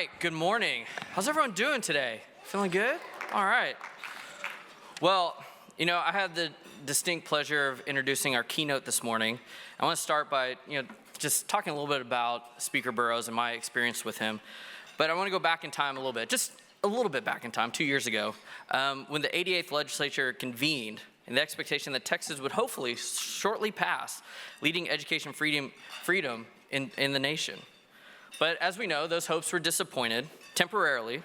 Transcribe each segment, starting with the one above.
right, good morning. How's everyone doing today? Feeling good? All right. Well, I had the distinct pleasure of introducing our keynote this morning. I want to start by, just talking a little bit about Speaker Burrows and my experience with him. But I want to go back in time a little bit, just a little bit back in time, 2 years ago, when the 88th legislature convened and the expectation that Texas would hopefully shortly pass leading education freedom in the nation. But as we know, those hopes were disappointed temporarily,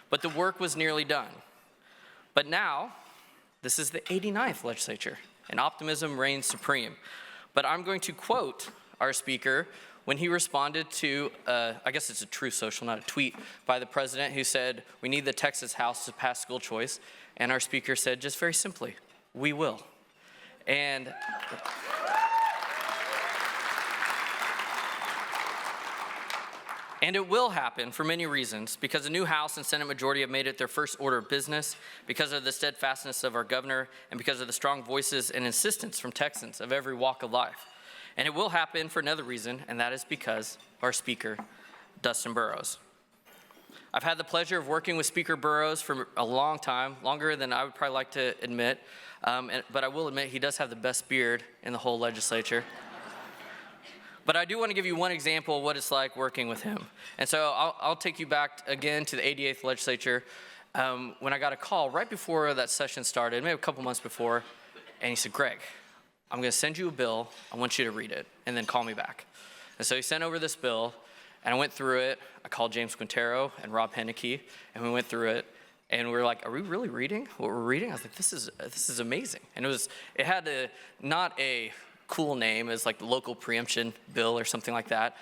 but the work was nearly done. But now, this is the 89th legislature, and optimism reigns supreme. But I'm going to quote our speaker when he responded to, I guess it's a Truth Social, not a tweet, by the president who said, we need the Texas House to pass school choice. And our speaker said, just very simply, we will. And it will happen for many reasons, because the new House and Senate majority have made it their first order of business, because of the steadfastness of our governor, and because of the strong voices and insistence from Texans of every walk of life. And it will happen for another reason, and that is because of our Speaker, Dustin Burrows. I've had the pleasure of working with Speaker Burrows for a long time, longer than I would probably like to admit, but I will admit he does have the best beard in the whole legislature. But I do want to give you one example of what it's like working with him. And so I'll take you back again to the 88th legislature when I got a call right before that session started, maybe a couple months before, and he said, Greg, I'm going to send you a bill. I want you to read it, and then call me back. And so he sent over this bill, and I went through it. I called James Quintero and Rob Henneke, and we went through it. And we were like, are we really reading what we're reading? I was like, this is amazing. And it had not a cool name as like the local preemption bill or something like that,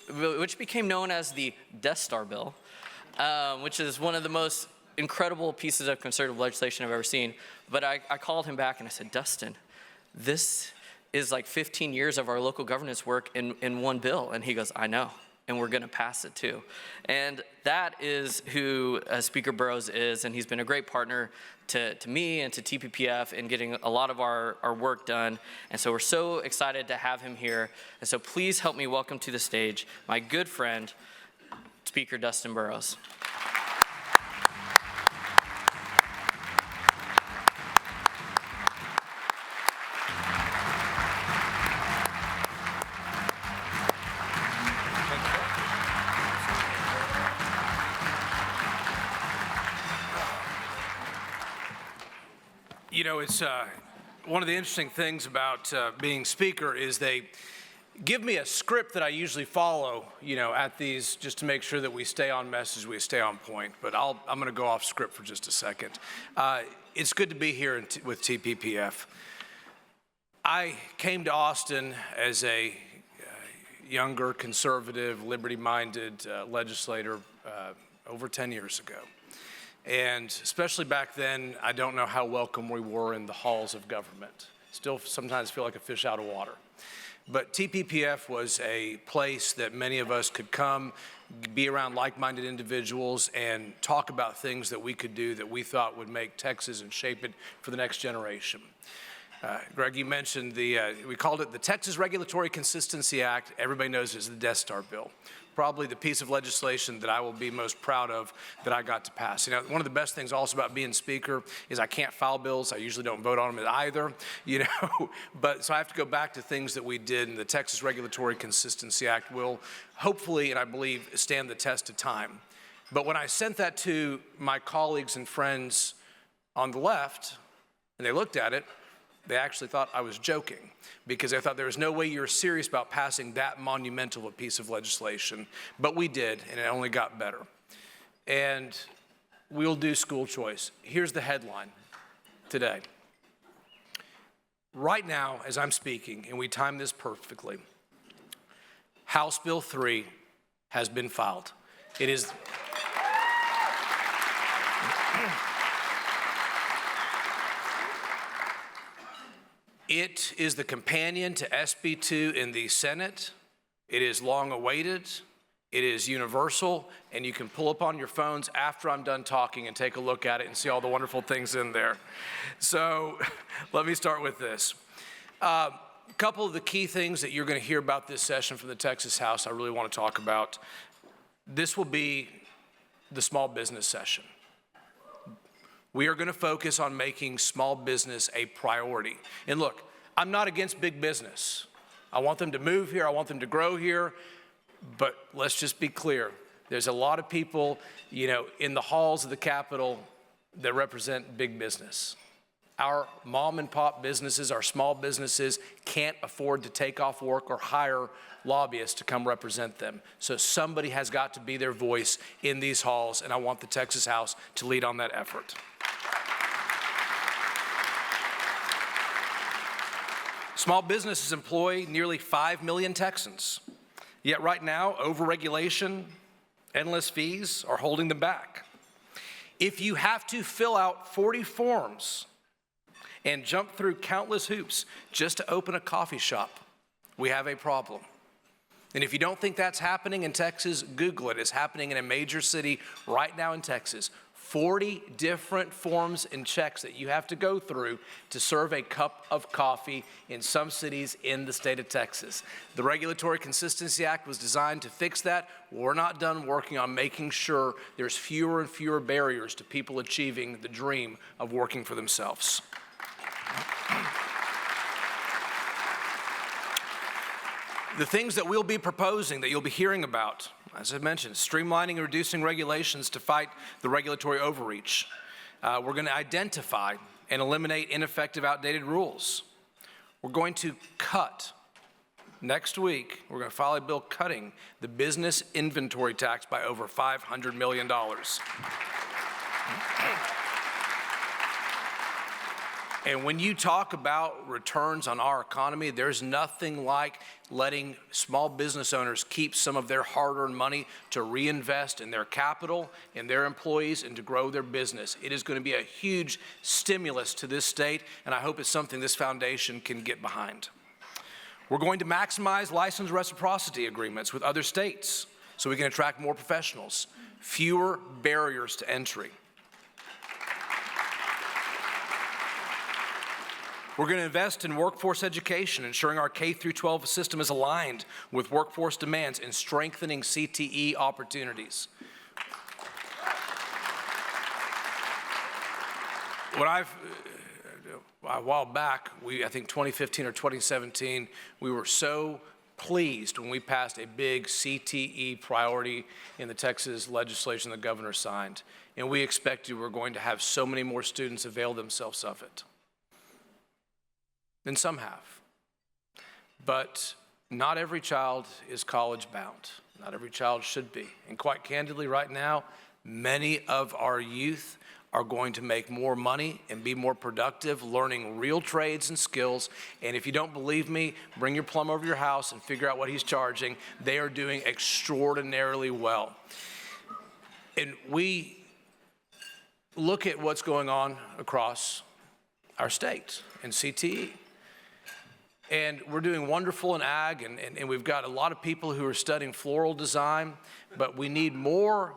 which became known as the Death Star bill, which is one of the most incredible pieces of conservative legislation I've ever seen. But I called him back and I said, Dustin, this is like 15 years of our local governance work in one bill. And he goes, I know, and we're gonna pass it too. And that is who Speaker Burrows is, and he's been a great partner to me and to TPPF in getting a lot of our work done. And so we're so excited to have him here. And so please help me welcome to the stage my good friend, Speaker Dustin Burrows. It's one of the interesting things about being speaker is they give me a script that I usually follow, at these, just to make sure that we stay on message, we stay on point. But I'm going to go off script for just a second. It's good to be here with TPPF. I came to Austin as a younger, conservative, liberty-minded legislator over 10 years ago. And especially back then, I don't know how welcome we were in the halls of government. Still sometimes feel like a fish out of water. But TPPF was a place that many of us could come, be around like-minded individuals, and talk about things that we could do that we thought would make Texas and shape it for the next generation. Greg, you mentioned we called it the Texas Regulatory Consistency Act. Everybody knows it's the Death Star bill. Probably the piece of legislation that I will be most proud of that I got to pass. One of the best things also about being speaker is I can't file bills. I usually don't vote on them either, But so I have to go back to things that we did, and the Texas Regulatory Consistency Act will hopefully, and I believe, stand the test of time. But when I sent that to my colleagues and friends on the left, and they looked at it, they actually thought I was joking, because they thought there was no way you were serious about passing that monumental a piece of legislation. But we did, and it only got better. And we'll do school choice. Here's the headline today. Right now, as I'm speaking, and we timed this perfectly, House Bill 3 has been filed. It is... It is the companion to SB 2 in the Senate. It is long awaited. It is universal, and you can pull up on your phones after I'm done talking and take a look at it and see all the wonderful things in there. So let me start with this. A couple of the key things that you're going to hear about this session from the Texas House I really want to talk about. This will be the small business session. We are going to focus on making small business a priority. And look, I'm not against big business. I want them to move here. I want them to grow here. But let's just be clear. There's a lot of people, in the halls of the Capitol that represent big business. Our mom and pop businesses, our small businesses can't afford to take off work or hire lobbyists to come represent them. So somebody has got to be their voice in these halls, and I want the Texas House to lead on that effort. Small businesses employ nearly 5 million Texans. Yet right now, overregulation, endless fees are holding them back. If you have to fill out 40 forms and jump through countless hoops just to open a coffee shop, we have a problem. And if you don't think that's happening in Texas, Google it. It's happening in a major city right now in Texas. 40 different forms and checks that you have to go through to serve a cup of coffee in some cities in the state of Texas. The Regulatory Consistency Act was designed to fix that. We're not done working on making sure there's fewer and fewer barriers to people achieving the dream of working for themselves. The things that we'll be proposing, that you'll be hearing about, as I mentioned, streamlining and reducing regulations to fight the regulatory overreach. We're going to identify and eliminate ineffective, outdated rules. We're going to cut, next week, we're going to file a bill cutting the business inventory tax by over $500 million. And when you talk about returns on our economy, there's nothing like letting small business owners keep some of their hard-earned money to reinvest in their capital, in their employees, and to grow their business. It is going to be a huge stimulus to this state, and I hope it's something this foundation can get behind. We're going to maximize license reciprocity agreements with other states so we can attract more professionals, fewer barriers to entry. We're going to invest in workforce education, ensuring our K-12 system is aligned with workforce demands and strengthening CTE opportunities. A while back, I think 2015 or 2017, we were so pleased when we passed a big CTE priority in the Texas legislation the governor signed. And we expected we're going to have so many more students avail themselves of it. And some have. But not every child is college bound. Not every child should be. And quite candidly, right now, many of our youth are going to make more money and be more productive, learning real trades and skills. And if you don't believe me, bring your plumber over to your house and figure out what he's charging. They are doing extraordinarily well. And we look at what's going on across our state in CTE. And we're doing wonderful in ag, and we've got a lot of people who are studying floral design, but we need more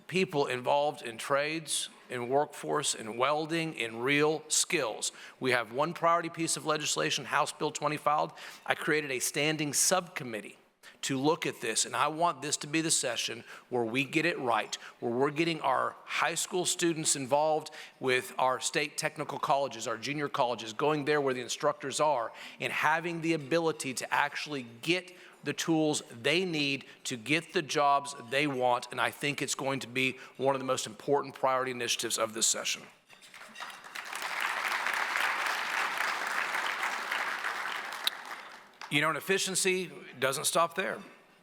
people involved in trades, in workforce, in welding, in real skills. We have one priority piece of legislation, House Bill 20 filed. I created a standing subcommittee to look at this, and I want this to be the session where we get it right, where we're getting our high school students involved with our state technical colleges, our junior colleges, going there where the instructors are, and having the ability to actually get the tools they need to get the jobs they want, and I think it's going to be one of the most important priority initiatives of this session. And efficiency doesn't stop there.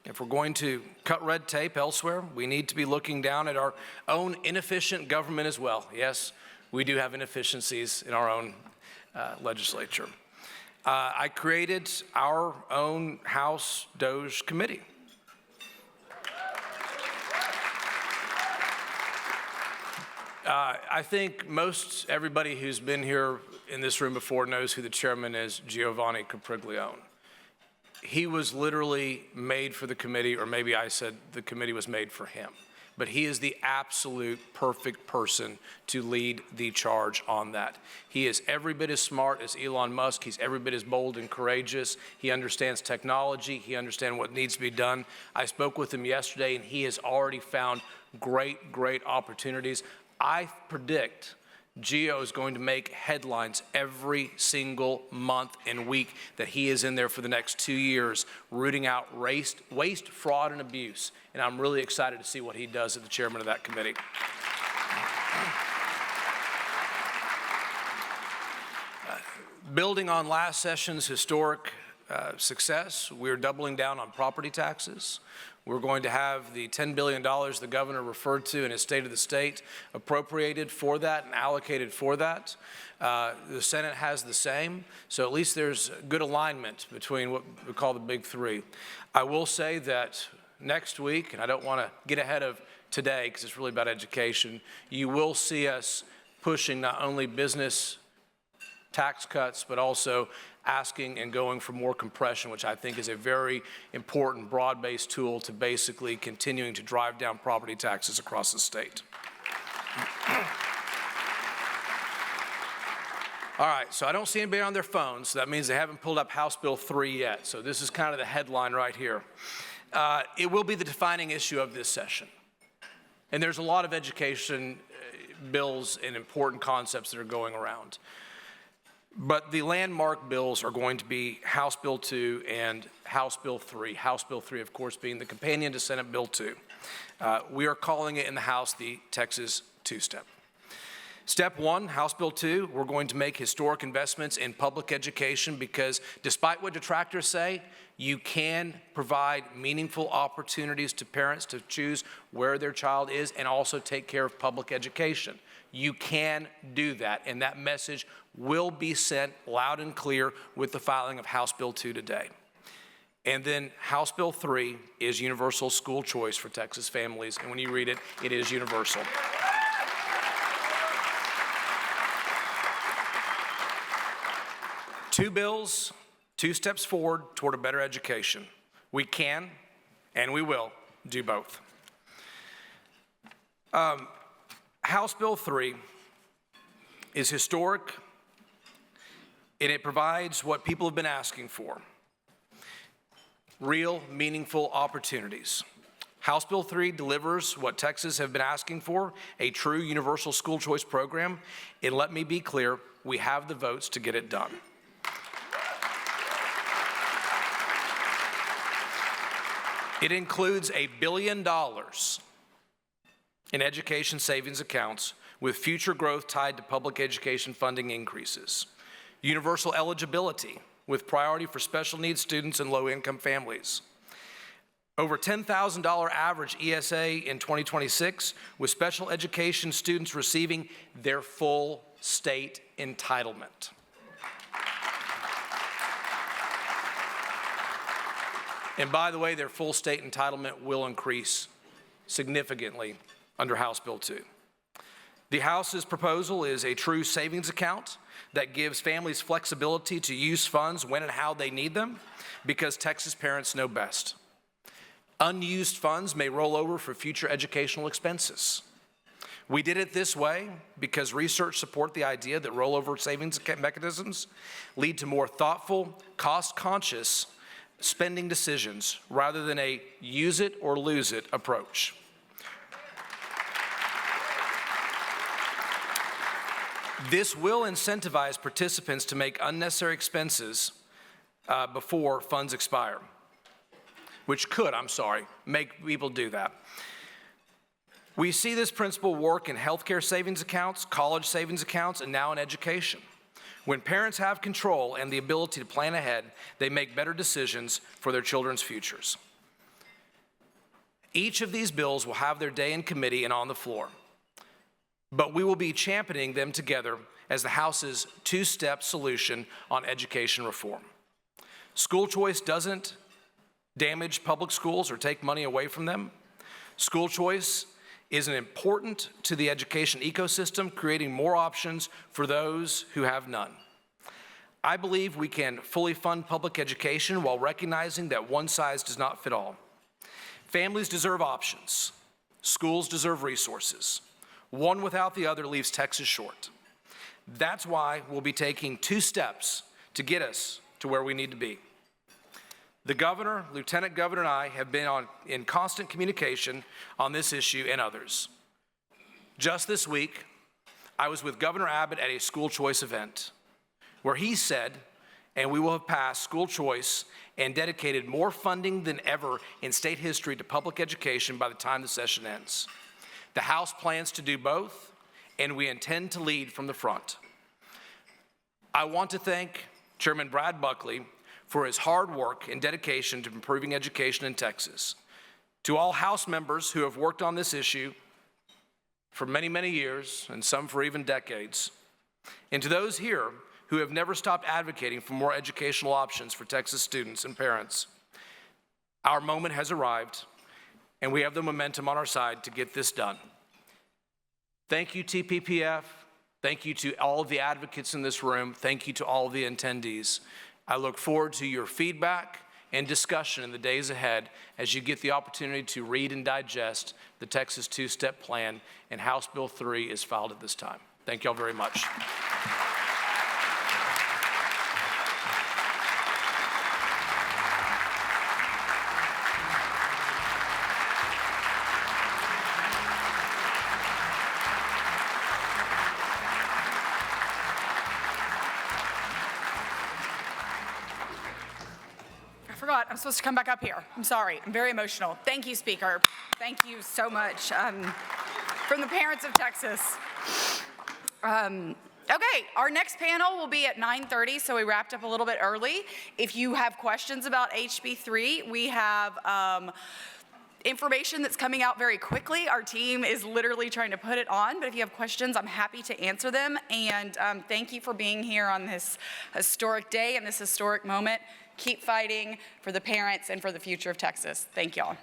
If we're going to cut red tape elsewhere, we need to be looking down at our own inefficient government as well. Yes, we do have inefficiencies in our own legislature. I created our own House DOJ committee. I think most everybody who's been here in this room before knows who the chairman is, Giovanni Capriglione. He was literally made for the committee, or maybe I said the committee was made for him. but he is the absolute perfect person to lead the charge on that. He is every bit as smart as Elon Musk. He's every bit as bold and courageous. He understands technology. He understands what needs to be done. I spoke with him yesterday, and he has already found great opportunities. I predict Gio is going to make headlines every single month and week that he is in there for the next 2 years, rooting out waste, fraud, and abuse. And I'm really excited to see what he does as the chairman of that committee. Building on last session's historic success, we're doubling down on property taxes. We're going to have the $10 billion the governor referred to in his State of the State appropriated for that and allocated for that. The Senate has the same, so at least there's good alignment between what we call the big three. I will say that next week, and I don't want to get ahead of today because it's really about education, you will see us pushing not only business tax cuts, but also asking and going for more compression, which I think is a very important broad-based tool to basically continuing to drive down property taxes across the state. All right, so I don't see anybody on their phones, so that means they haven't pulled up House Bill 3 yet. So this is kind of the headline right here. It will be the defining issue of this session. And there's a lot of education bills and important concepts that are going around. But the landmark bills are going to be House Bill 2 and House Bill 3. House Bill 3, of course, being the companion to Senate Bill 2. We are calling it in the House the Texas two-step. Step 1, House Bill 2, we're going to make historic investments in public education because despite what detractors say, you can provide meaningful opportunities to parents to choose where their child is and also take care of public education. You can do that, and that message will be sent loud and clear with the filing of House Bill 2 today. And then House Bill 3 is universal school choice for Texas families, and when you read it, it is universal. Two bills, 2 steps forward toward a better education. We can, and we will, do both. House Bill 3 is historic, and it provides what people have been asking for, real, meaningful opportunities. House Bill 3 delivers what Texas have been asking for, a true universal school choice program, and let me be clear, we have the votes to get it done. It includes $1 billion in education savings accounts with future growth tied to public education funding increases. Universal eligibility with priority for special needs students and low-income families. Over $10,000 average ESA in 2026 with special education students receiving their full state entitlement. And by the way, their full state entitlement will increase significantly under House Bill 2. The House's proposal is a true savings account that gives families flexibility to use funds when and how they need them because Texas parents know best. Unused funds may roll over for future educational expenses. We did it this way because research support the idea that rollover savings mechanisms lead to more thoughtful, cost-conscious spending decisions rather than a use it or lose it approach. This will incentivize participants to make unnecessary expenses before funds expire, which could, make people do that. We see this principle work in healthcare savings accounts, college savings accounts, and now in education. When parents have control and the ability to plan ahead, they make better decisions for their children's futures. Each of these bills will have their day in committee and on the floor, but we will be championing them together as the House's two-step solution on education reform. School choice doesn't damage public schools or take money away from them. School choice is important to the education ecosystem, creating more options for those who have none. I believe we can fully fund public education while recognizing that one size does not fit all. Families deserve options. Schools deserve resources. One without the other leaves Texas short. That's why we'll be taking 2 steps to get us to where we need to be. The governor, lieutenant governor, and I have been in constant communication on this issue and others. Just this week, I was with Governor Abbott at a school choice event where he said, and we will have passed school choice and dedicated more funding than ever in state history to public education by the time the session ends. The House plans to do both, and we intend to lead from the front. I want to thank Chairman Brad Buckley for his hard work and dedication to improving education in Texas. To all House members who have worked on this issue for many, many years, and some for even decades, and to those here who have never stopped advocating for more educational options for Texas students and parents, our moment has arrived, and we have the momentum on our side to get this done. Thank you, TPPF. Thank you to all of the advocates in this room. Thank you to all of the attendees. I look forward to your feedback and discussion in the days ahead as you get the opportunity to read and digest the Texas two-step plan, and House Bill 3 is filed at this time. Thank you all very much. I'm supposed to come back up here. I'm sorry. I'm very emotional. Thank you, Speaker. Thank you so much from the parents of Texas. Okay, our next panel will be at 9:30, so we wrapped up a little bit early. If you have questions about HB 3, we have information that's coming out very quickly. Our team is literally trying to put it on, but if you have questions, I'm happy to answer them. And thank you for being here on this historic day and this historic moment. Keep fighting for the parents and for the future of Texas. Thank y'all.